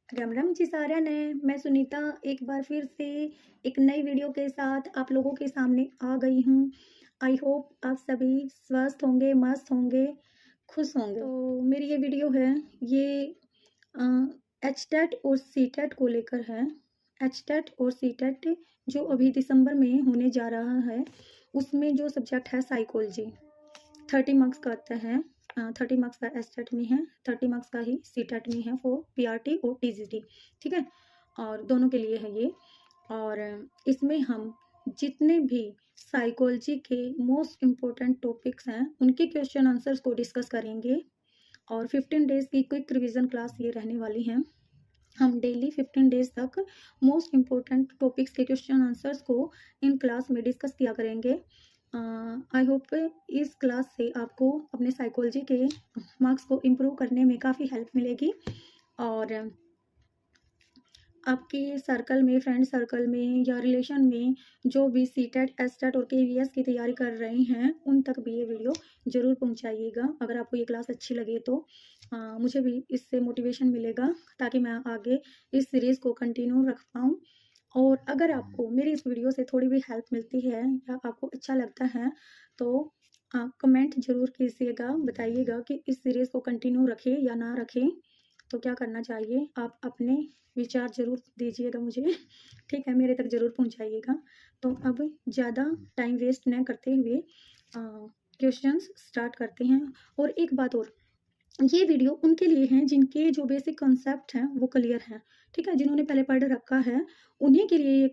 राम राम जी सारा ने मैं सुनीता एक बार फिर से एक नई वीडियो के साथ आप लोगों के सामने आ गई हूँ। आई होप आप सभी स्वस्थ होंगे, मस्त होंगे, खुश होंगे। तो मेरी ये वीडियो है, ये एच टेट और सी टेट को लेकर है। एच टेट और सी टेट जो अभी दिसंबर में होने जा रहा है, उसमें जो सब्जेक्ट है साइकोलॉजी, 30 मार्क्स का आता है। 30 मार्क्स का एस टेट में है, 30 मार्क्स का ही सी टेट में है फॉर पीआरटी और टीजीटी। ठीक है, और दोनों के लिए है ये। और इसमें हम जितने भी साइकोलॉजी के मोस्ट इम्पोर्टेंट टॉपिक्स हैं उनके क्वेश्चन आंसर्स को डिस्कस करेंगे। और 15 डेज की क्विक रिवीजन क्लास ये रहने वाली है। हम डेली 15 डेज तक मोस्ट इम्पोर्टेंट टॉपिक्स के क्वेश्चन आंसर्स को इन क्लास में डिस्कस किया करेंगे। आई होप इस क्लास से आपको अपने साइकोलॉजी के मार्क्स को इम्प्रूव करने में काफ़ी हेल्प मिलेगी। और आपके सर्कल में, फ्रेंड सर्कल में या रिलेशन में जो भी सी टेट, एस टेट और केवीएस की तैयारी कर रहे हैं उन तक भी ये वीडियो ज़रूर पहुंचाइएगा। अगर आपको ये क्लास अच्छी लगे तो मुझे भी इससे मोटिवेशन मिलेगा ताकि मैं आगे इस सीरीज़ को कंटिन्यू रख पाऊँ। और अगर आपको मेरी इस वीडियो से थोड़ी भी हेल्प मिलती है या आपको अच्छा लगता है तो आप कमेंट ज़रूर कीजिएगा, बताइएगा कि इस सीरीज़ को कंटिन्यू रखें या ना रखें। तो क्या करना चाहिए, आप अपने विचार ज़रूर दीजिएगा मुझे। ठीक है, मेरे तक ज़रूर पहुंचाइएगा। तो अब ज़्यादा टाइम वेस्ट न करते हुए क्वेश्चंस स्टार्ट करते हैं। और एक बात और, ये वीडियो उनके लिए हैं जिनके जो बेसिक कॉन्सेप्ट हैं वो क्लियर हैं। ठीक है, जिन्होंने पहले पढ़ रखा है उन्हीं के लिए ये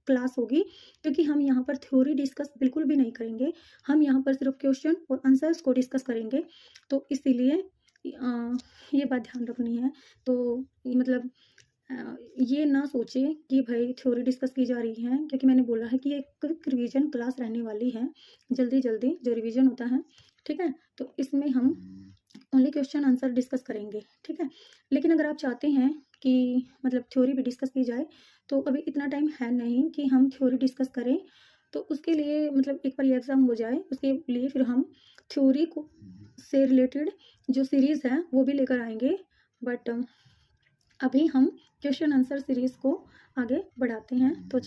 क्लास होगी, क्योंकि हम यहाँ पर थ्योरी डिस्कस बिल्कुल भी नहीं करेंगे। हम यहाँ पर सिर्फ क्वेश्चन और आंसर्स को डिस्कस करेंगे। तो इसीलिए ये बात ध्यान रखनी है। तो मतलब ये ना सोचे कि भाई थ्योरी डिस्कस की जा रही है, क्योंकि मैंने बोला है कि ये क्विक रिवीजन क्लास रहने वाली है, जल्दी जल्दी जो रिवीजन होता है। ठीक है, तो इसमें हम ओनली क्वेश्चन आंसर डिस्कस करेंगे। ठीक है, लेकिन अगर आप चाहते हैं कि मतलब थ्योरी भी डिस्कस की जाए तो अभी इतना टाइम है नहीं कि हम थ्योरी डिस्कस करें। तो उसके लिए मतलब एक बार ये एग्ज़ाम हो जाए, उसके लिए फिर हम थ्योरी को से रिलेटेड जो सीरीज़ है वो भी लेकर आएंगे। बट अभी हम क्वेश्चन आंसर सीरीज़ को आगे बढ़ाते हैं। तो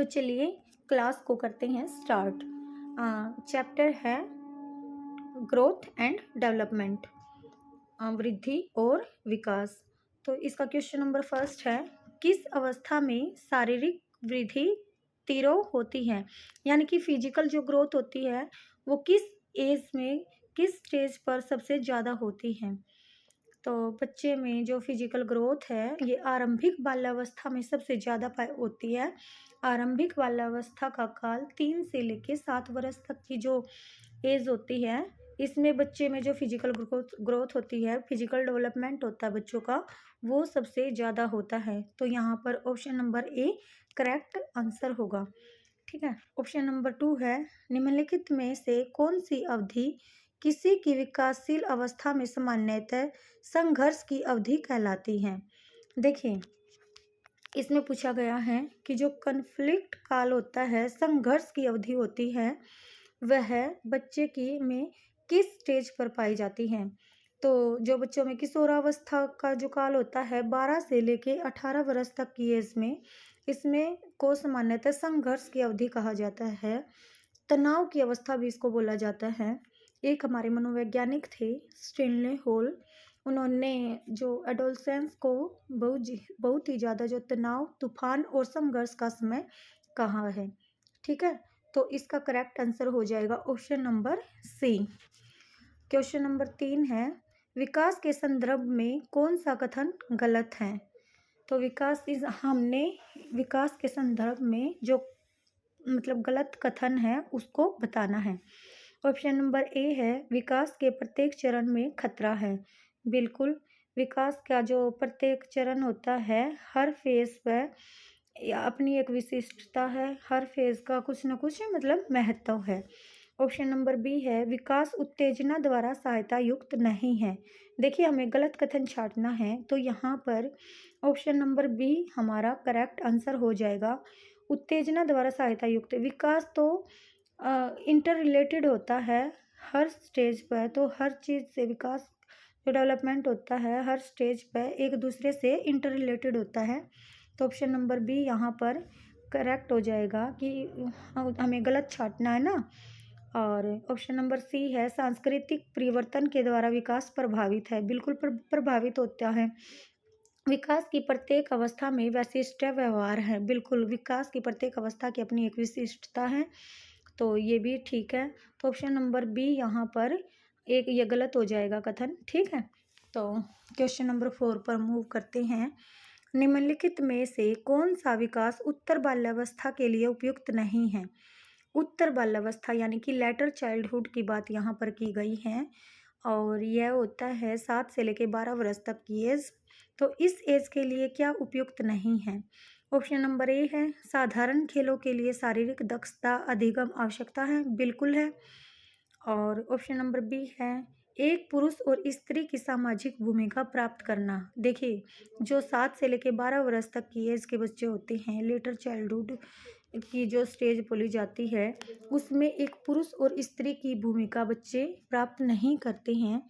चलिए क्लास को करते हैं स्टार्ट। चैप्टर है ग्रोथ एंड डेवलपमेंट, वृद्धि और विकास। तो इसका क्वेश्चन नंबर फर्स्ट है, किस अवस्था में शारीरिक वृद्धि तीव्र होती है? यानी कि फिजिकल जो ग्रोथ होती है वो किस एज में, किस स्टेज पर सबसे ज़्यादा होती है? तो बच्चे में जो फिजिकल ग्रोथ है ये आरंभिक बाल्यावस्था में सबसे ज़्यादा होती है। आरंभिक बाल्यावस्था का काल 3 से लेकर 7 वर्ष तक की जो एज होती है, इसमें बच्चे में जो फिजिकल ग्रोथ होती है, फिजिकल डेवलपमेंट होता है बच्चों का, वो सबसे ज़्यादा होता है। तो यहाँ पर option number A correct answer होगा। ठीक है, ऑप्शन नंबर 2 है, निम्नलिखित में से कौन सी अवधि किसी की विकासशील अवस्था में सामान्यतः संघर्ष की अवधि कहलाती है? देखिए, इसमें पूछा गया है कि जो कन्फ्लिक्ट काल होता है, संघर्ष की अवधि होती है, वह बच्चे की में किस स्टेज पर पाई जाती है? तो जो बच्चों में किशोरावस्था का जो काल होता है 12 से लेके 18 वर्ष तक की एज में, इसमें को सामान्यतः संघर्ष की अवधि कहा जाता है। तनाव की अवस्था भी इसको बोला जाता है। एक हमारे मनोवैज्ञानिक थे स्टेनले हॉल, उन्होंने जो एडोलसेंस को बहुत ही ज़्यादा जो तनाव, तूफान और संघर्ष का समय कहा है। ठीक है, तो इसका करेक्ट आंसर हो जाएगा option number C. Question number 3 है, विकास के संदर्भ में कौन सा कथन गलत है? तो हमने विकास के संदर्भ में जो मतलब गलत कथन है उसको बताना है। ऑप्शन नंबर ए है, विकास के प्रत्येक चरण में खतरा है। बिल्कुल, विकास का जो प्रत्येक चरण होता है, हर फेज पर अपनी एक विशिष्टता है, हर फेज का कुछ न कुछ मतलब महत्व है। ऑप्शन नंबर बी है, विकास उत्तेजना द्वारा सहायता युक्त नहीं है। देखिए, हमें गलत कथन छांटना है, तो यहाँ पर ऑप्शन नंबर बी हमारा करेक्ट आंसर हो जाएगा। उत्तेजना द्वारा सहायता युक्त विकास तो इंटर रिलेटेड होता है हर स्टेज पर, तो हर चीज़ से विकास जो डेवलपमेंट होता है हर स्टेज पे एक दूसरे से इंटर रिलेटेड होता है। तो ऑप्शन नंबर बी यहाँ पर करेक्ट हो जाएगा कि हमें गलत छांटना है ना। और ऑप्शन नंबर सी है सांस्कृतिक परिवर्तन के द्वारा विकास प्रभावित है। बिल्कुल प्रभावित होता है। विकास की प्रत्येक अवस्था में वैशिष्ट व्यवहार है। बिल्कुल, विकास की प्रत्येक अवस्था की अपनी एक विशिष्टता है। तो ये भी ठीक है। तो ऑप्शन नंबर बी यहाँ पर एक ये गलत हो जाएगा कथन, ठीक है। तो क्वेश्चन नंबर 4 पर मूव करते हैं। निम्नलिखित में से कौन सा विकास उत्तर बाल्यावस्था के लिए उपयुक्त नहीं है? उत्तर बाल्यावस्था यानी कि लेटर चाइल्डहुड की बात यहाँ पर की गई है और यह होता है 7 से लेकर 12 वर्ष तक की एज। तो इस एज के लिए क्या उपयुक्त नहीं है? ऑप्शन नंबर ए है साधारण खेलों के लिए शारीरिक दक्षता अधिगम आवश्यकता है, बिल्कुल है। और ऑप्शन नंबर बी है एक पुरुष और स्त्री की सामाजिक भूमिका प्राप्त करना। देखिए, जो 7 से लेकर 12 वर्ष तक की एज के बच्चे होते हैं, लेटर चाइल्डहुड की जो स्टेज बोली जाती है, उसमें एक पुरुष और स्त्री की भूमिका बच्चे प्राप्त नहीं करते हैं।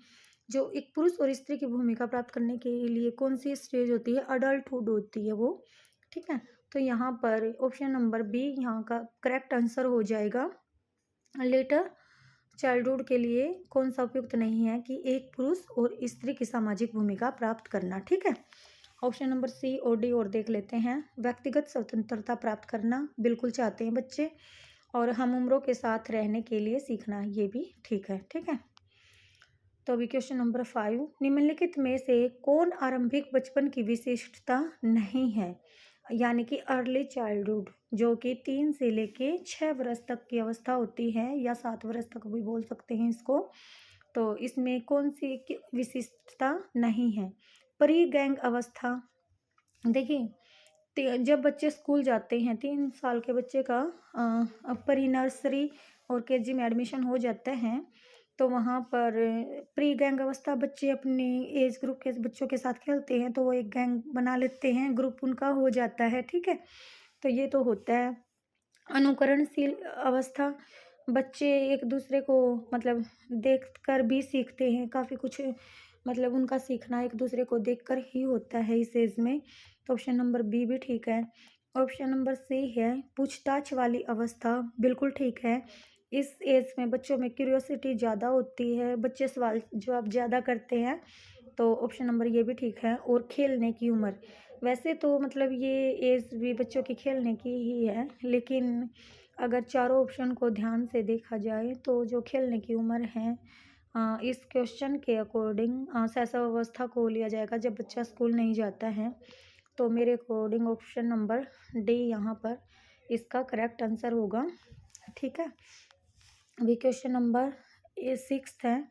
जो एक पुरुष और स्त्री की भूमिका प्राप्त करने के लिए कौन सी स्टेज होती है? अडल्टहुड होती है वो, ठीक है। तो यहाँ पर ऑप्शन नंबर बी यहाँ का करेक्ट आंसर हो जाएगा। लेटर चाइल्डहुड के लिए कौन सा उपयुक्त नहीं है कि एक पुरुष और स्त्री की सामाजिक भूमिका प्राप्त करना, ठीक है। ऑप्शन नंबर सी और डी और देख लेते हैं। व्यक्तिगत स्वतंत्रता प्राप्त करना बिल्कुल चाहते हैं बच्चे, और हम उम्रों के साथ रहने के लिए सीखना, ये भी ठीक है, ठीक है। तो अभी क्वेश्चन नंबर 5, निम्नलिखित में से कौन आरंभिक बचपन की विशिष्टता नहीं है? यानी कि अर्ली चाइल्डहुड, जो कि 3 से लेके 6 वर्ष तक की अवस्था होती है या 7 वर्ष तक भी बोल सकते हैं इसको। तो इसमें कौन सी विशिष्टता नहीं है? प्री गैंग अवस्था। देखिए, जब बच्चे स्कूल जाते हैं 3 साल के बच्चे का प्री नर्सरी और केजी में एडमिशन हो जाता है, तो वहाँ पर प्री गैंग अवस्था बच्चे अपनी एज ग्रुप के बच्चों के साथ खेलते हैं, तो वो एक गैंग बना लेते हैं, ग्रुप उनका हो जाता है, ठीक है। तो ये तो होता है। अनुकरणशील अवस्था, बच्चे एक दूसरे को मतलब देख कर भी सीखते हैं, काफ़ी कुछ मतलब उनका सीखना एक दूसरे को देखकर ही होता है इस एज में। तो ऑप्शन नंबर बी भी ठीक है। ऑप्शन नंबर सी है पूछताछ वाली अवस्था, बिल्कुल ठीक है। इस एज में बच्चों में क्यूरियोसिटी ज़्यादा होती है, बच्चे सवाल जवाब ज़्यादा करते हैं, तो ऑप्शन नंबर ये भी ठीक है। और खेलने की उम्र, वैसे तो मतलब ये एज भी बच्चों की खेलने की ही है, लेकिन अगर चारों ऑप्शन को ध्यान से देखा जाए तो जो खेलने की उम्र है, इस क्वेश्चन के अकॉर्डिंग शैशव अवस्था को लिया जाएगा जब बच्चा स्कूल नहीं जाता है। तो मेरे अकॉर्डिंग ऑप्शन नंबर डी यहाँ पर इसका करेक्ट आंसर होगा, ठीक है। अभी क्वेश्चन नंबर 6 है।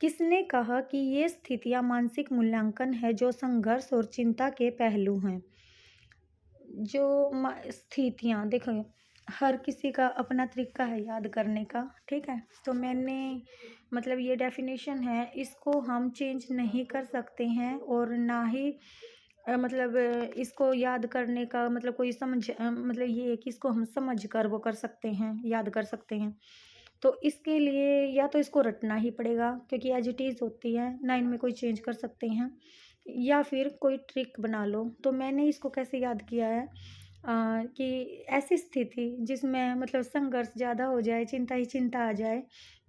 किसने कहा कि ये स्थितियाँ मानसिक मूल्यांकन है जो संघर्ष और चिंता के पहलू हैं? जो स्थितियाँ, देखो हर किसी का अपना तरीका है याद करने का, ठीक है। तो मैंने मतलब ये डेफिनेशन है, इसको हम चेंज नहीं कर सकते हैं और ना ही मतलब इसको याद करने का मतलब कोई मतलब ये है कि इसको हम समझ कर वो कर सकते हैं, याद कर सकते हैं। तो इसके लिए या तो इसको रटना ही पड़ेगा क्योंकि एज इट इज़ होती है ना, इनमें कोई चेंज कर सकते हैं, या फिर कोई ट्रिक बना लो। तो मैंने इसको कैसे याद किया है कि ऐसी स्थिति जिसमें मतलब संघर्ष ज़्यादा हो जाए, चिंता ही चिंता आ जाए,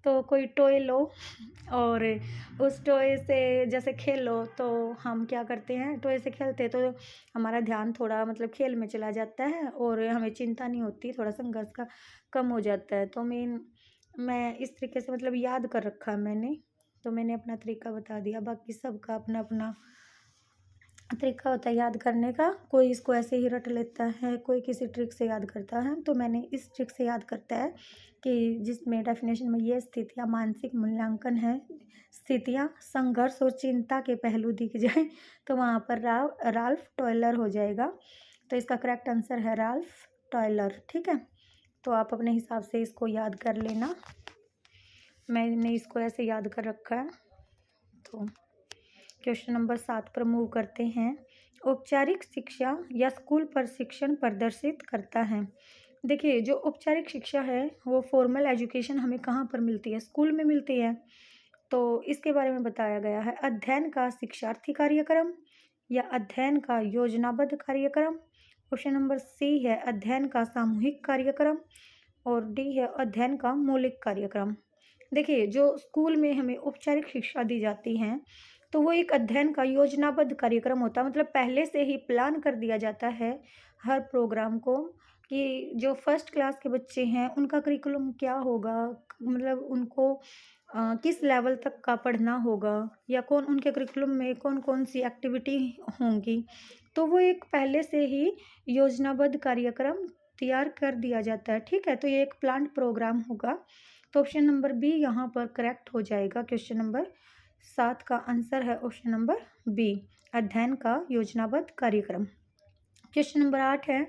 तो कोई टॉय लो और उस टॉय से जैसे खेलो। तो हम क्या करते हैं, टॉय से खेलते तो हमारा ध्यान थोड़ा मतलब खेल में चला जाता है और हमें चिंता नहीं होती, थोड़ा संघर्ष का कम हो जाता है। तो मैं इस तरीके से मतलब याद कर रखा है मैंने, तो मैंने अपना तरीका बता दिया। बाकी सबका अपना अपना तरीका होता है याद करने का, कोई इसको ऐसे ही रट लेता है, कोई किसी ट्रिक से याद करता है। तो मैंने इस ट्रिक से याद करता है कि जिसमें डेफिनेशन में ये स्थितियाँ मानसिक मूल्यांकन है, स्थितियाँ संघर्ष और चिंता के पहलू दिख जाए तो वहाँ पर राल्फ टॉयलर हो जाएगा। तो इसका करेक्ट आंसर है राल्फ टॉयलर, ठीक है। तो आप अपने हिसाब से इसको याद कर लेना, मैंने इसको ऐसे याद कर रखा है। तो क्वेश्चन नंबर 7 पर मूव करते हैं। औपचारिक शिक्षा या स्कूल प्रशिक्षण प्रदर्शित करता है। देखिए, जो औपचारिक शिक्षा है वो फॉर्मल एजुकेशन हमें कहाँ पर मिलती है? स्कूल में मिलती है। तो इसके बारे में बताया गया है अध्ययन का शिक्षार्थी कार्यक्रम या अध्ययन का योजनाबद्ध कार्यक्रम। ऑप्शन नंबर सी है अध्ययन का सामूहिक कार्यक्रम और डी है अध्ययन का मौलिक कार्यक्रम। देखिए, जो स्कूल में हमें औपचारिक शिक्षा दी जाती है तो वो एक अध्ययन का योजनाबद्ध कार्यक्रम होता है, मतलब पहले से ही प्लान कर दिया जाता है हर प्रोग्राम को कि जो फर्स्ट क्लास के बच्चे हैं उनका करिकुलम क्या होगा, मतलब उनको किस लेवल तक का पढ़ना होगा या कौन उनके करिकुलम में कौन कौन सी एक्टिविटी होंगी। तो वो एक पहले से ही योजनाबद्ध कार्यक्रम तैयार कर दिया जाता है। ठीक है, तो ये एक प्लान्ड प्रोग्राम होगा। तो ऑप्शन नंबर बी यहाँ पर करेक्ट हो जाएगा। क्वेश्चन नंबर 7 का आंसर है ऑप्शन नंबर बी, अध्ययन का योजनाबद्ध कार्यक्रम। क्वेश्चन नंबर 8 है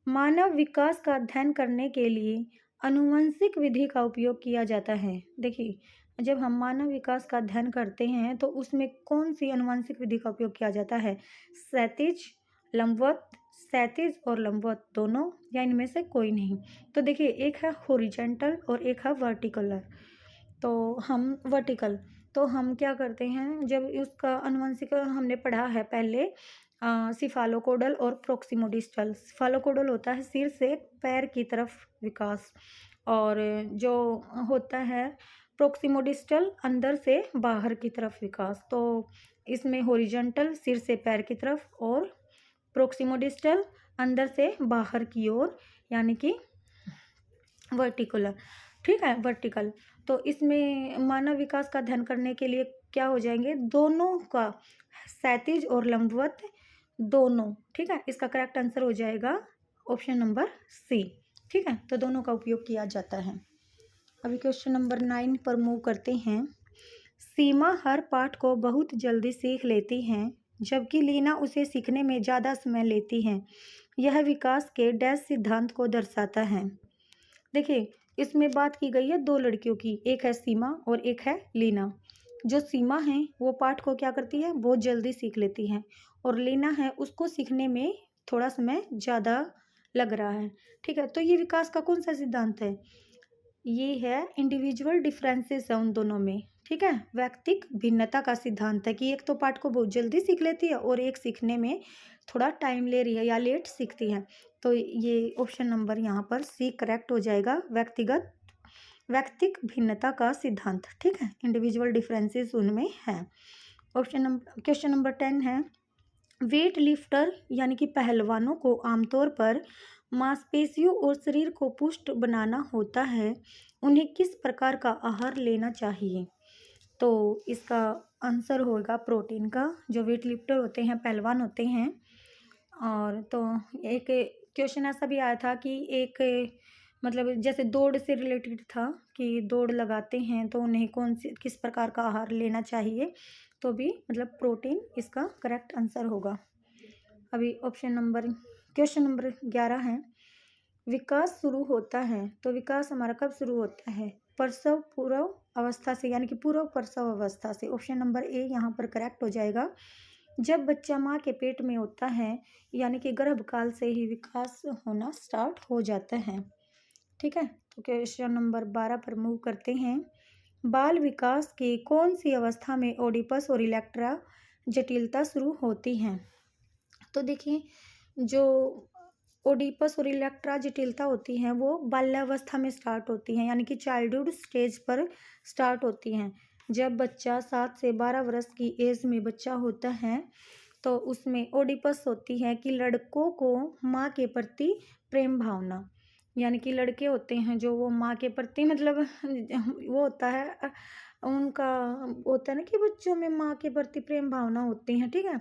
मानव विकास का अध्ययन करने के लिए आनुवंशिक विधि का उपयोग किया जाता है। देखिए, जब हम मानव विकास का अध्ययन करते हैं तो उसमें कौन सी आनुवंशिक विधि का उपयोग किया जाता है? क्षैतिज, लंबवत, क्षैतिज और लंबवत दोनों या इनमें से कोई नहीं। तो देखिए, एक है हॉरिजॉन्टल और एक है वर्टिकुलर। तो हम वर्टिकल, तो हम क्या करते हैं, जब उसका आनुवंशिक हमने पढ़ा है पहले सिफालोकोडल और प्रोक्सिमोडिस्टल। सिफालोकोडल होता है सिर से पैर की तरफ विकास, और जो होता है प्रोक्सिमोडिस्टल अंदर से बाहर की तरफ विकास। तो इसमें हॉरिजॉन्टल सिर से पैर की तरफ और प्रोक्सिमोडिस्टल अंदर से बाहर की ओर, यानी कि वर्टिकुलर। ठीक है, वर्टिकल। तो इसमें मानव विकास का अध्ययन करने के लिए क्या हो जाएंगे, दोनों का, क्षैतिज और लंबवत दोनों। ठीक है, इसका करेक्ट आंसर हो जाएगा ऑप्शन नंबर सी। ठीक है, तो दोनों का उपयोग किया जाता है। अभी क्वेश्चन नंबर 9 पर मूव करते हैं। सीमा हर पाठ को बहुत जल्दी सीख लेती हैं जबकि लीना उसे सीखने में ज़्यादा समय लेती हैं। यह विकास के डैश सिद्धांत को दर्शाता है। देखिए, इसमें बात की गई है दो लड़कियों की, एक है सीमा और एक है लीना। जो सीमा है वो पाठ को क्या करती है, बहुत जल्दी सीख लेती है, और लीना है उसको सीखने में थोड़ा समय ज़्यादा लग रहा है। ठीक है, तो ये विकास का कौन सा सिद्धांत है? ये है इंडिविजुअल डिफरेंसेस है उन दोनों में। ठीक है, व्यक्तिक भिन्नता का सिद्धांत है कि एक तो पाठ को बहुत जल्दी सीख लेती है और एक सीखने में थोड़ा टाइम ले रही है या लेट सीखती है। तो ये ऑप्शन नंबर यहाँ पर सी करेक्ट हो जाएगा, व्यक्तिक भिन्नता का सिद्धांत। ठीक है, इंडिविजुअल डिफरेंसेस उनमें है। क्वेश्चन नंबर 10 है वेट लिफ्टर यानी कि पहलवानों को आमतौर पर मांसपेशियों और शरीर को पुष्ट बनाना होता है, उन्हें किस प्रकार का आहार लेना चाहिए? तो इसका आंसर होगा प्रोटीन का। जो वेट लिफ्टर होते हैं, पहलवान होते हैं। और तो एक क्वेश्चन ऐसा भी आया था कि एक, मतलब जैसे दौड़ से रिलेटेड था कि दौड़ लगाते हैं तो उन्हें किस प्रकार का आहार लेना चाहिए, तो भी मतलब प्रोटीन इसका करेक्ट आंसर होगा। अभी क्वेश्चन नंबर 11 है विकास शुरू होता है, तो विकास हमारा कब शुरू होता है? प्रसव पूर्व अवस्था से, यानी कि पूर्व प्रसव अवस्था से। ऑप्शन नंबर ए यहाँ पर करेक्ट हो जाएगा। जब बच्चा माँ के पेट में होता है, यानी कि गर्भकाल से ही विकास होना स्टार्ट हो जाता है। ठीक है, तो क्वेश्चन नंबर 12 पर मूव करते हैं। बाल विकास की कौन सी अवस्था में ओडिपस और इलेक्ट्रा जटिलता शुरू होती है? तो देखिए, जो ओडिपस और इलेक्ट्रा जटिलता होती हैं वो बाल्यावस्था में स्टार्ट होती हैं, यानी कि चाइल्डहुड स्टेज पर स्टार्ट होती हैं। जब बच्चा 7 से 12 वर्ष की एज में बच्चा होता है तो उसमें ओडिपस होती है कि लड़कों को माँ के प्रति प्रेम भावना, यानी कि लड़के होते हैं जो वो माँ के प्रति, मतलब वो होता है उनका, होता है ना कि बच्चों में माँ के प्रति प्रेम भावना होती है। ठीक है,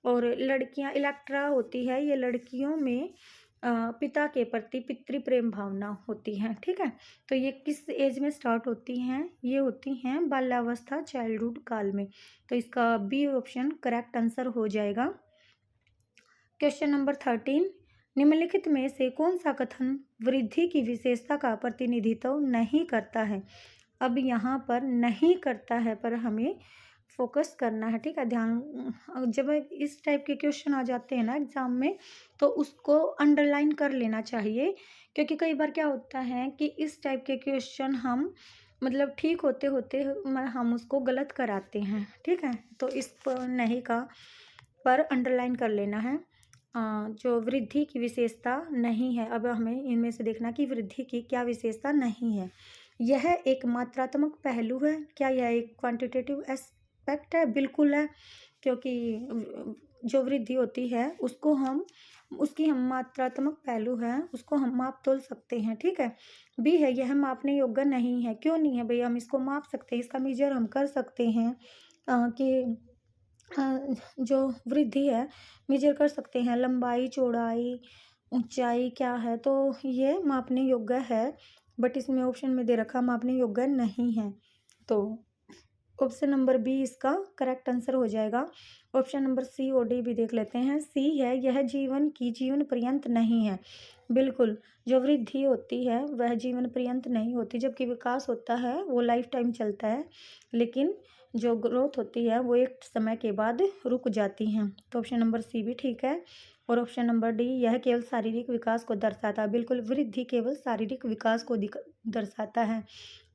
और लड़कियाँ इलेक्ट्रा होती है, ये लड़कियों में पिता के प्रति पितृ प्रेम भावना होती है। ठीक है, तो ये किस एज में स्टार्ट होती हैं? ये होती हैं बाल्यावस्था, चाइल्डहुड काल में। तो इसका बी ऑप्शन करेक्ट आंसर हो जाएगा। क्वेश्चन नंबर 13 निम्नलिखित में से कौन सा कथन वृद्धि की विशेषता का प्रतिनिधित्व नहीं करता है? अब यहाँ पर नहीं करता है पर हमें फोकस करना है। ठीक है, ध्यान, जब इस टाइप के क्वेश्चन आ जाते हैं ना एग्जाम में तो उसको अंडरलाइन कर लेना चाहिए, क्योंकि कई बार क्या होता है कि इस टाइप के क्वेश्चन हम मतलब ठीक होते होते हम उसको गलत कराते हैं, ठीक है। तो इस पर नहीं का पर अंडरलाइन कर लेना है। जो वृद्धि की विशेषता नहीं है, अब हमें इनमें से देखना कि वृद्धि की क्या विशेषता नहीं है। यह एक मात्रात्मक पहलू है। क्या यह एक क्वांटिटेटिव एस्पेक्ट है? बिल्कुल है, क्योंकि जो वृद्धि होती है उसकी हम मात्रात्मक पहलू है, उसको हम माप तोल सकते हैं, ठीक है। बी है, यह मापने योग्य नहीं है। क्यों नहीं है भैया? हम इसको माप सकते हैं, इसका मेजर हम कर सकते हैं कि जो वृद्धि है मेजर कर सकते हैं, लंबाई, चौड़ाई, ऊंचाई क्या है, तो ये मापने योग्य है। बट इसमें ऑप्शन में दे रखा मापने योग्य नहीं है, तो ऑप्शन नंबर बी इसका करेक्ट आंसर हो जाएगा। ऑप्शन नंबर सी और डी भी देख लेते हैं। सी है, यह जीवन पर्यंत नहीं है। बिल्कुल, जो वृद्धि होती है वह जीवन पर्यंत नहीं होती, जबकि विकास होता है वो लाइफ टाइम चलता है, लेकिन जो ग्रोथ होती है वो एक समय के बाद रुक जाती हैं। तो ऑप्शन नंबर सी भी ठीक है। और ऑप्शन नंबर डी, यह केवल शारीरिक विकास को दर्शाता है। बिल्कुल, वृद्धि केवल शारीरिक विकास को दर्शाता है।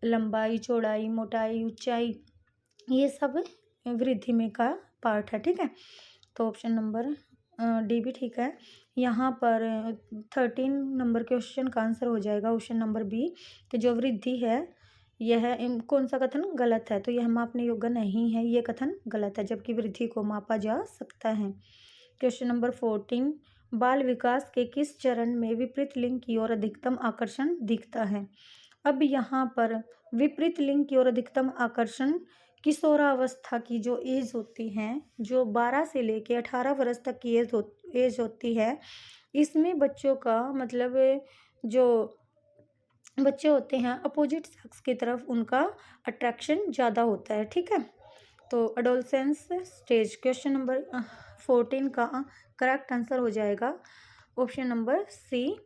लंबाई, चौड़ाई, मोटाई, ऊंचाई, ये सब वृद्धि में का पार्ट है, ठीक है। तो ऑप्शन नंबर डी भी ठीक है। यहाँ पर 13 नंबर क्वेश्चन का आंसर हो जाएगा ऑप्शन नंबर बी, कि जो वृद्धि है यह कौन सा कथन गलत है, तो यह मापने योग्य नहीं है, ये कथन गलत है, जबकि वृद्धि को मापा जा सकता है। क्वेश्चन नंबर 14, बाल विकास के किस चरण में विपरीत लिंग की ओर अधिकतम आकर्षण दिखता है? अब यहाँ पर विपरीत लिंग की ओर अधिकतम आकर्षण किशोरावस्था की जो एज होती है, जो 12 से लेके 18 वर्ष तक की एज होती है, इसमें बच्चों का मतलब जो बच्चे होते हैं अपोजिट सेक्स की तरफ उनका अट्रैक्शन ज़्यादा होता है, ठीक है। तो अडोलसेंस स्टेज, क्वेश्चन नंबर 14 का करेक्ट आंसर हो जाएगा ऑप्शन नंबर सी,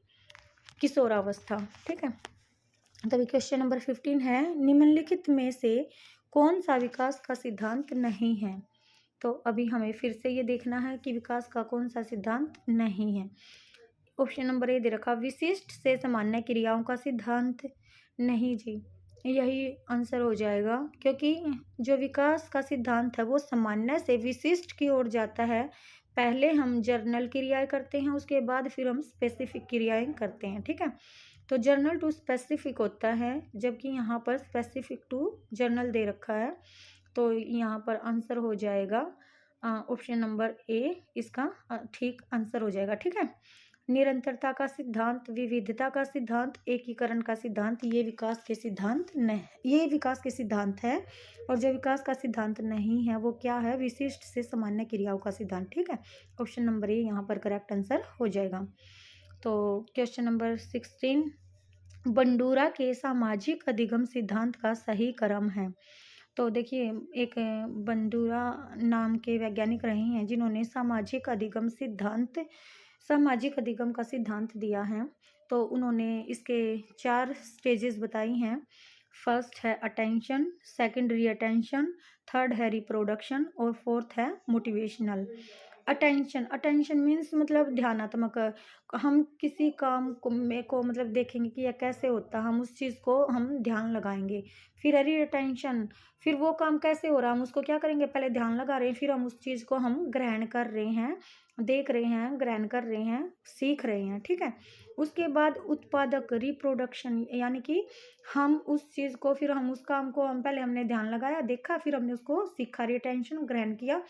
किशोरावस्था, ठीक है। तभी क्वेश्चन नंबर 15 है, निम्नलिखित में से कौन सा विकास का सिद्धांत नहीं है? तो अभी हमें फिर से ये देखना है कि विकास का कौन सा सिद्धांत नहीं है। ऑप्शन नंबर ए दे रखा, विशिष्ट से सामान्य क्रियाओं का सिद्धांत। नहीं जी, यही आंसर हो जाएगा, क्योंकि जो विकास का सिद्धांत है वो सामान्य से विशिष्ट की ओर जाता है। पहले हम जर्नल क्रियाएं करते हैं, उसके बाद फिर हम स्पेसिफिक क्रियाएं करते हैं, ठीक है। तो जर्नल टू स्पेसिफिक होता है, जबकि यहाँ पर स्पेसिफिक टू जर्नल दे रखा है, तो यहाँ पर आंसर हो जाएगा ऑप्शन नंबर ए, इसका ठीक आंसर हो जाएगा, ठीक है। निरंतरता का सिद्धांत, विविधता का सिद्धांत, एकीकरण का सिद्धांत, ये विकास के सिद्धांत नहीं, ये विकास के सिद्धांत है। और जो विकास का सिद्धांत नहीं है वो क्या है? विशिष्ट से सामान्य क्रियाओं का सिद्धांत, ठीक है। ऑप्शन नंबर ए यहाँ पर करेक्ट आंसर हो जाएगा। तो क्वेश्चन नंबर 16, बंडूरा के सामाजिक अधिगम सिद्धांत का सही क्रम है। तो देखिए, एक बंडूरा नाम के वैज्ञानिक रहे हैं जिन्होंने सामाजिक अधिगम का सिद्धांत दिया है। तो उन्होंने इसके 4 स्टेजेस बताई हैं। फर्स्ट है अटेंशन, सेकंड रीअटेंशन, थर्ड है रिप्रोडक्शन और फोर्थ है मोटिवेशनल। अटेंशन मीन्स मतलब ध्यानात्मक। हम किसी काम को मतलब देखेंगे कि यह कैसे होता, हम उस चीज़ को हम ध्यान लगाएंगे। फिर अटेंशन, फिर वो काम कैसे हो रहा, हम उसको क्या करेंगे, पहले ध्यान लगा रहे हैं, फिर हम उस चीज़ को हम ग्रहण कर रहे हैं, देख रहे हैं, ग्रहण कर रहे हैं, सीख रहे हैं, ठीक है। उसके बाद उत्पादक, रिप्रोडक्शन, यानी कि हम उस चीज़ को, फिर हम उस काम को, हम पहले हमने ध्यान लगाया, देखा, फिर हमने उसको सीखा, रिटेंशन, ग्रहण किया,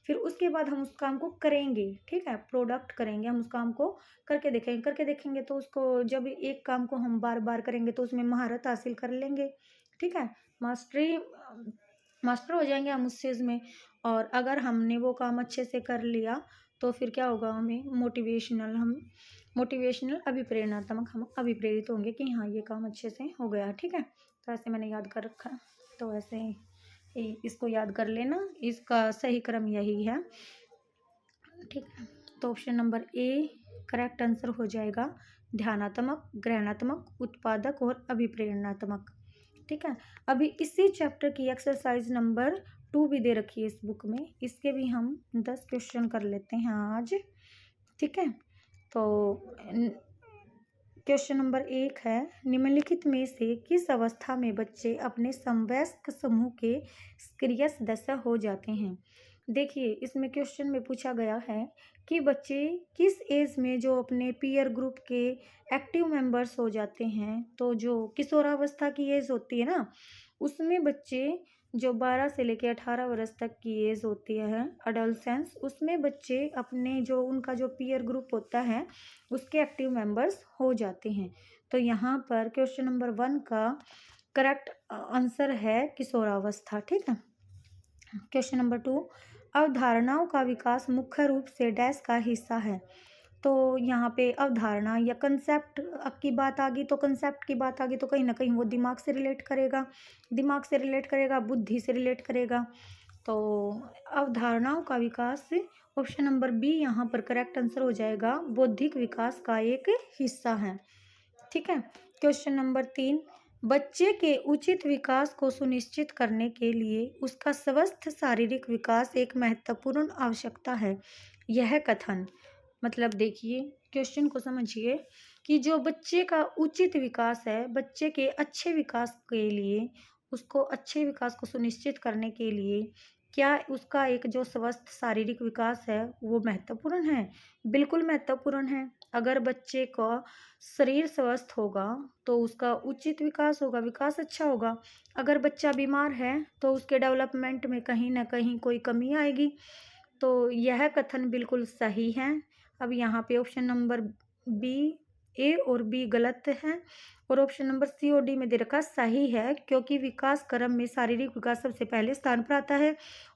फिर उसके बाद हम उस काम को करेंगे, ठीक है, प्रोडक्ट करेंगे, हम उस काम को करके देखेंगे तो उसको, जब एक काम को हम बार बार करेंगे तो उसमें महारत हासिल कर लेंगे, ठीक है, मास्टर हो जाएंगे हम उस चीज़ में। और अगर हमने वो काम अच्छे से कर लिया तो फिर क्या होगा, हमें मोटिवेशनल अभिप्रेरणात्मक, हम अभिप्रेरित होंगे कि हाँ ये काम अच्छे से हो गया, ठीक है। तो ऐसे मैंने याद कर रखा है, तो ऐसे इसको याद कर लेना, इसका सही क्रम यही है, ठीक है। तो option number A correct answer हो जाएगा, ध्यानात्मक, ग्रहणात्मक, उत्पादक और अभिप्रेरणात्मक, ठीक है। अभी इसी चैप्टर की एक्सरसाइज नंबर 2 भी दे रखी है इस बुक में, इसके भी हम 10 क्वेश्चन कर लेते हैं आज, ठीक है। तो क्वेश्चन नंबर 1 है, निम्नलिखित में से किस अवस्था में बच्चे अपने समवयस्क समूह के सक्रिय सदस्य हो जाते हैं? देखिए, इसमें क्वेश्चन में पूछा गया है कि बच्चे किस एज में जो अपने पीयर ग्रुप के एक्टिव मेंबर्स हो जाते हैं। तो जो किशोरावस्था की एज होती है ना, उसमें बच्चे जो 12 से लेकर 18 वर्ष तक की एज होती है, अडोलसेंस, उसमें बच्चे अपने जो उनका जो पीयर ग्रुप होता है उसके एक्टिव मेंबर्स हो जाते हैं। तो यहाँ पर क्वेश्चन नंबर 1 का करेक्ट आंसर है किशोरावस्था। ठीक है। क्वेश्चन नंबर 2, अवधारणाओं का विकास मुख्य रूप से डैश का हिस्सा है। तो यहाँ पे अवधारणा या कंसेप्ट की बात आ गई, तो कंसेप्ट की बात आ गई तो कहीं ना कहीं वो दिमाग से रिलेट करेगा, दिमाग से रिलेट करेगा, बुद्धि से रिलेट करेगा। तो अवधारणाओं का विकास, ऑप्शन नंबर बी यहाँ पर करेक्ट आंसर हो जाएगा, बौद्धिक विकास का एक हिस्सा है। ठीक है। क्वेश्चन नंबर 3, बच्चे के उचित विकास को सुनिश्चित करने के लिए उसका स्वस्थ शारीरिक विकास एक महत्वपूर्ण आवश्यकता है। यह कथन, मतलब देखिए क्वेश्चन को समझिए कि जो बच्चे का उचित विकास है, बच्चे के अच्छे विकास के लिए, उसको अच्छे विकास को सुनिश्चित करने के लिए क्या उसका एक जो स्वस्थ शारीरिक विकास है वो महत्वपूर्ण है? बिल्कुल महत्वपूर्ण है। अगर बच्चे का शरीर स्वस्थ होगा तो उसका उचित विकास होगा, विकास अच्छा होगा। अगर बच्चा बीमार है तो उसके डेवलपमेंट में कहीं ना कहीं कोई कमी आएगी। तो यह कथन बिल्कुल सही है। अब यहाँ पे ऑप्शन नंबर बी, ए और बी गलत है और ऑप्शन नंबर सी और डी में दे रखा सही है, क्योंकि विकास क्रम में शारीरिक विकास सबसे पहले स्थान पर आता है।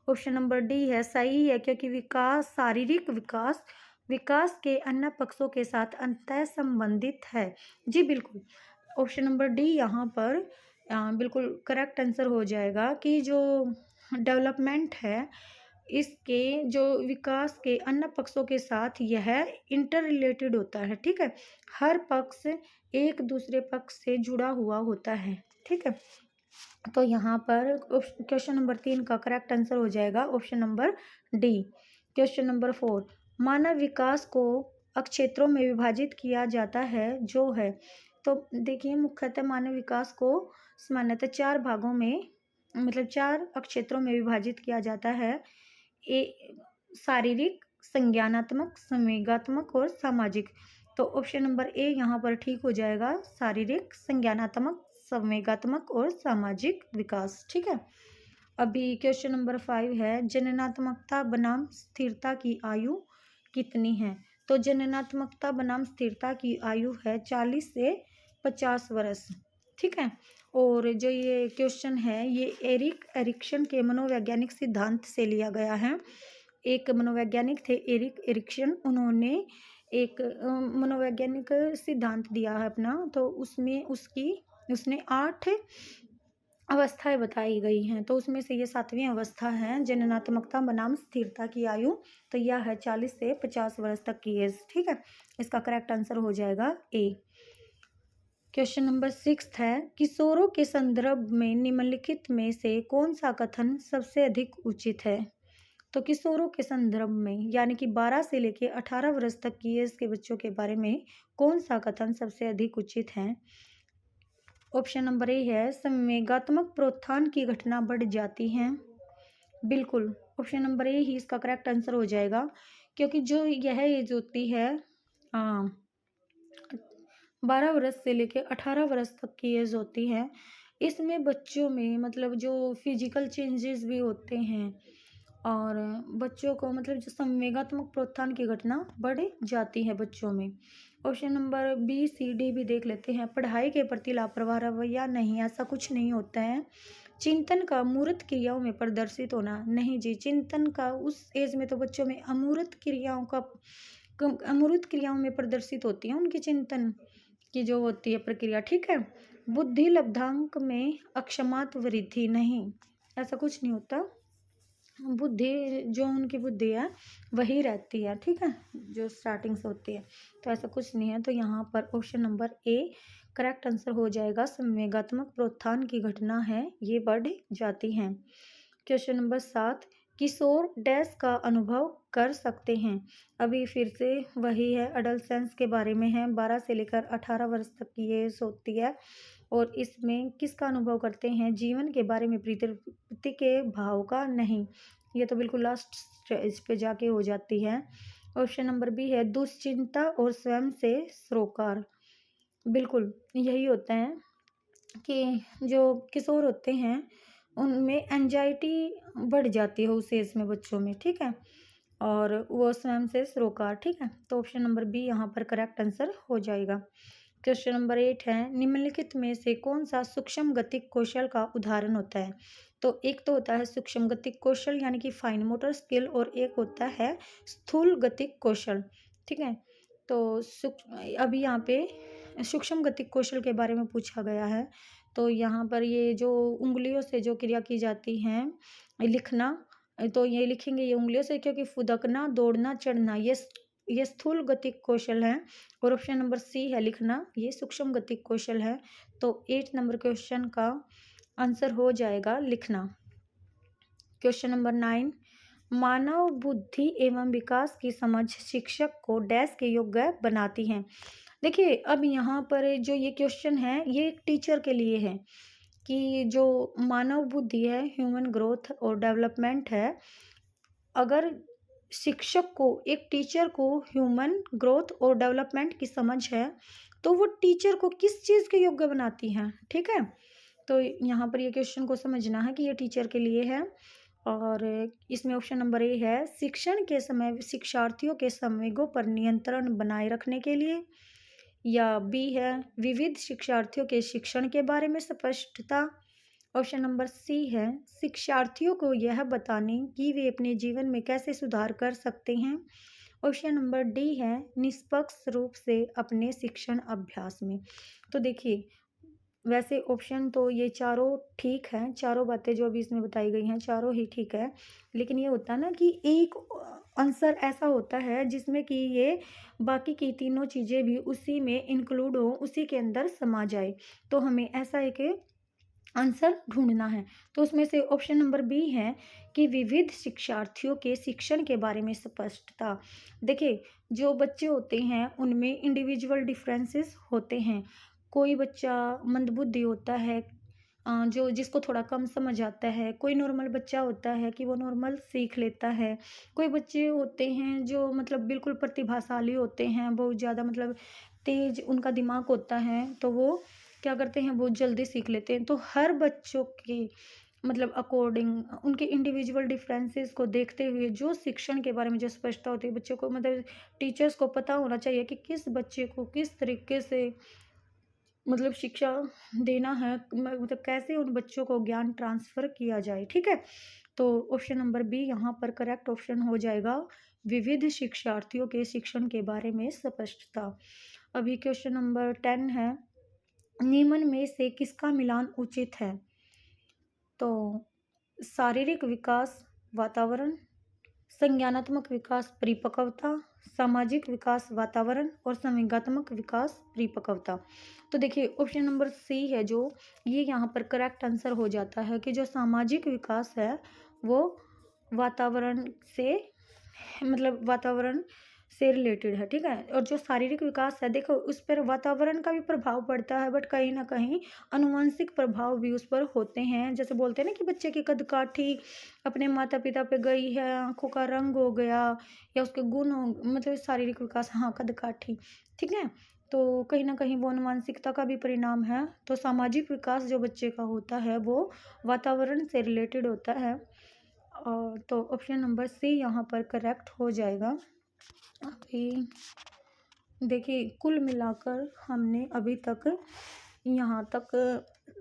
ऑप्शन नंबर डी है सही है, क्योंकि विकास, शारीरिक विकास विकास के अन्य पक्षों के साथ अंतः संबंधित है। जी बिल्कुल, ऑप्शन नंबर डी यहाँ पर बिल्कुल करेक्ट आंसर हो जाएगा कि जो डेवलपमेंट है इसके जो विकास के अन्य पक्षों के साथ यह इंटर रिलेटेड होता है। ठीक है, हर पक्ष एक दूसरे पक्ष से जुड़ा हुआ होता है। ठीक है, तो यहाँ पर क्वेश्चन नंबर 3 का करेक्ट आंसर हो जाएगा option number D. Question number 4, मानव विकास को क्षेत्रों में विभाजित किया जाता है जो है। तो देखिए, मुख्यतः मानव विकास को सामान्यतः 4 भागों में, मतलब 4 क्षेत्रों में विभाजित किया जाता है। शारीरिक, संज्ञानात्मक, संवेगात्मक और सामाजिक। तो ऑप्शन नंबर ए यहाँ पर ठीक हो जाएगा, शारीरिक, संज्ञानात्मक, संवेगात्मक और सामाजिक विकास। ठीक है। अभी क्वेश्चन नंबर 5 है, जननात्मकता बनाम स्थिरता की आयु कितनी है? तो जननात्मकता बनाम स्थिरता की आयु है 40 से 50 वर्ष। ठीक है, और जो ये क्वेश्चन है ये एरिक एरिक्सन के मनोवैज्ञानिक सिद्धांत से लिया गया है। एक मनोवैज्ञानिक थे एरिक एरिक्सन, उन्होंने एक मनोवैज्ञानिक सिद्धांत दिया है अपना। तो उसमें उसने 8 अवस्थाएं बताई गई हैं। तो उसमें से ये 7वीं अवस्था है, जननात्मकता बनाम स्थिरता की आयु। तो यह है 40 से 50 वर्ष तक की एज। ठीक है, इसका करेक्ट आंसर हो जाएगा ए। क्वेश्चन नंबर 6 है, किशोरों के संदर्भ में निम्नलिखित में से कौन सा कथन सबसे अधिक उचित है? तो किशोरों के संदर्भ में यानी कि 12 से लेकर 18 वर्ष तक की एज के बच्चों के बारे में कौन सा कथन सबसे अधिक उचित है? ऑप्शन नंबर ए है, संवेगात्मक प्रोत्थान की घटना बढ़ जाती है। बिल्कुल, ऑप्शन नंबर ए ही इसका करेक्ट आंसर हो जाएगा, क्योंकि जो यह एज होती है 12 वर्ष से लेकर 18 वर्ष तक की एज होती है, इसमें बच्चों में मतलब जो फिजिकल चेंजेस भी होते हैं और बच्चों को मतलब जो संवेगात्मक प्रोत्थान की घटना बढ़ जाती है बच्चों में। ऑप्शन नंबर बी, सी, डी भी देख लेते हैं। पढ़ाई के प्रति लापरवाह रवैया नहीं, ऐसा कुछ नहीं होता है। चिंतन का अमूर्त क्रियाओं में प्रदर्शित होना, नहीं जी, चिंतन का उस एज में तो बच्चों में अमूर्त क्रियाओं में प्रदर्शित होती है उनकी चिंतन की जो होती है प्रक्रिया। ठीक है, बुद्धि लब्धांक में अक्षमात वृद्धि, नहीं, ऐसा कुछ नहीं होता। बुद्धि जो उनकी बुद्धि है वही रहती है। ठीक है, जो स्टार्टिंग से होती है, तो ऐसा कुछ नहीं है। तो यहाँ पर option number A correct answer हो जाएगा, संवेगात्मक प्रोत्थान की घटना है ये बढ़ जाती है। क्वेश्चन नंबर 7, किशोर डैश का अनुभव कर सकते हैं। अभी फिर से वही है, अडोलेसेंस के बारे में है। 12 से लेकर 18 वर्ष तक की एज होती है और इसमें किसका अनुभव करते हैं? जीवन के बारे में, प्रीति के भाव का नहीं। ये तो बिल्कुल लास्ट स्टेज पे जाके हो जाती है। ऑप्शन नंबर बी है दुश्चिंता और स्वयं से सरोकार। बिल्कुल यही होता है कि जो किशोर होते हैं उनमें एंजाइटी बढ़ जाती है उस एज में बच्चों में, ठीक है, और वो स्वयं से सरोकार, ठीक है। तो ऑप्शन नंबर बी यहाँ पर करेक्ट आंसर हो जाएगा। क्वेश्चन नंबर 8 है निम्नलिखित में से कौन सा सूक्ष्म गतिक कौशल का उदाहरण होता है? तो एक तो होता है सूक्ष्म गतिक कौशल यानी कि फाइन मोटर स्किल, और एक होता है स्थूल गतिक कौशल, ठीक है। तो अभी यहाँ पे सूक्ष्म गतिक कौशल के बारे में पूछा गया है। तो यहाँ पर ये जो उंगलियों से जो क्रिया की जाती है लिखना, तो ये लिखेंगे ये उंगलियों से, क्योंकि फुदकना, दौड़ना, चढ़ना ये स्थूल गतिक कौशल है, और ऑप्शन नंबर सी है लिखना, ये सूक्ष्म गतिक कौशल है। तो 8 नंबर क्वेश्चन का आंसर हो जाएगा लिखना। क्वेश्चन नंबर 9 मानव बुद्धि एवं विकास की समझ शिक्षक को डैश के योग्य बनाती है। देखिए अब यहाँ पर जो ये क्वेश्चन है ये एक टीचर के लिए है कि जो मानव बुद्धि है, ह्यूमन ग्रोथ और डेवलपमेंट है, अगर शिक्षक को, एक टीचर को ह्यूमन ग्रोथ और डेवलपमेंट की समझ है तो वो टीचर को किस चीज़ के योग्य बनाती है, ठीक है। तो यहाँ पर ये क्वेश्चन को समझना है कि ये टीचर के लिए है, और इसमें ऑप्शन नंबर ए है शिक्षण के समय शिक्षार्थियों के संवेगों पर नियंत्रण बनाए रखने के लिए, या बी है विविध शिक्षार्थियों के शिक्षण के बारे में स्पष्टता, ऑप्शन नंबर सी है शिक्षार्थियों को यह बताने कि वे अपने जीवन में कैसे सुधार कर सकते हैं, ऑप्शन नंबर डी है निष्पक्ष रूप से अपने शिक्षण अभ्यास में। तो देखिए वैसे ऑप्शन तो ये चारों ठीक हैं, चारों बातें जो अभी इसमें बताई गई हैं चारों ही ठीक है, लेकिन ये होता है ना कि एक आंसर ऐसा होता है जिसमें कि ये बाकी की तीनों चीज़ें भी उसी में इंक्लूड हो, उसी के अंदर समा जाए, तो हमें ऐसा एक आंसर ढूंढना है। तो उसमें से ऑप्शन नंबर बी है कि विविध शिक्षार्थियों के शिक्षण के बारे में स्पष्टता। देखिए जो बच्चे होते हैं उनमें इंडिविजुअल डिफरेंसेस होते हैं, कोई बच्चा मंदबुद्धि होता है, जो जिसको थोड़ा कम समझ आता है, कोई नॉर्मल बच्चा होता है कि वो नॉर्मल सीख लेता है, कोई बच्चे होते हैं जो मतलब बिल्कुल प्रतिभाशाली होते हैं, बहुत ज़्यादा मतलब तेज उनका दिमाग होता है, तो वो क्या करते हैं बहुत जल्दी सीख लेते हैं। तो हर बच्चों की मतलब अकॉर्डिंग उनके इंडिविजुअल डिफरेंसेस को देखते हुए जो शिक्षण के बारे में जो स्पष्टता होती है बच्चों को, मतलब टीचर्स को पता होना चाहिए कि किस बच्चे को किस तरीके से मतलब शिक्षा देना है, मतलब कैसे उन बच्चों को ज्ञान ट्रांसफ़र किया जाए, ठीक है। तो ऑप्शन नंबर बी यहाँ पर करेक्ट ऑप्शन हो जाएगा, विविध शिक्षार्थियों के शिक्षण के बारे में स्पष्टता। अभी क्वेश्चन नंबर 10 है निम्न में से किसका मिलान उचित है? तो शारीरिक विकास वातावरण, संज्ञानात्मक विकास परिपक्वता, सामाजिक विकास वातावरण और संवेगात्मक विकास परिपक्वता। तो देखिए ऑप्शन नंबर सी है जो ये यहाँ पर करेक्ट आंसर हो जाता है कि जो सामाजिक विकास है वो वातावरण से मतलब वातावरण से रिलेटेड है, ठीक है। और जो शारीरिक विकास है देखो उस पर वातावरण का भी प्रभाव पड़ता है, बट कहीं ना कहीं आनुवंशिक प्रभाव भी उस पर होते हैं। जैसे बोलते हैं ना कि बच्चे की कदकाठी अपने माता पिता पे गई है, आंखों का रंग हो गया या उसके गुण हो, मतलब शारीरिक विकास, हाँ कदकाठी, ठीक है। तो कहीं ना कहीं वो आनुवंशिकता का भी परिणाम है। तो सामाजिक विकास जो बच्चे का होता है वो वातावरण से रिलेटेड होता है, और तो ऑप्शन नंबर सी यहाँ पर करेक्ट हो जाएगा। अभी देखिए कुल मिलाकर हमने अभी तक यहाँ तक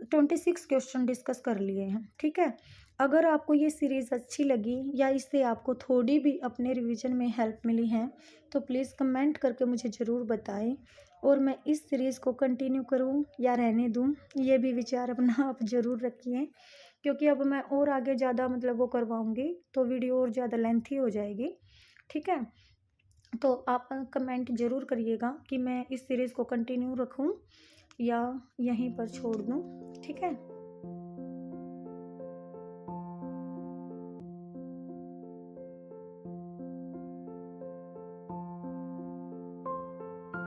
26 क्वेश्चन डिस्कस कर लिए हैं, ठीक है। अगर आपको ये सीरीज़ अच्छी लगी या इससे आपको थोड़ी भी अपने रिवीजन में हेल्प मिली है तो प्लीज़ कमेंट करके मुझे ज़रूर बताएं, और मैं इस सीरीज़ को कंटिन्यू करूं या रहने दूं ये भी विचार अपना आप ज़रूर रखिए, क्योंकि अब मैं और आगे ज़्यादा मतलब वो करवाऊँगी तो वीडियो और ज़्यादा लेंथी हो जाएगी, ठीक है। तो आप कमेंट ज़रूर करिएगा कि मैं इस सीरीज़ को कंटिन्यू रखूं या यहीं पर छोड़ दूं, ठीक है।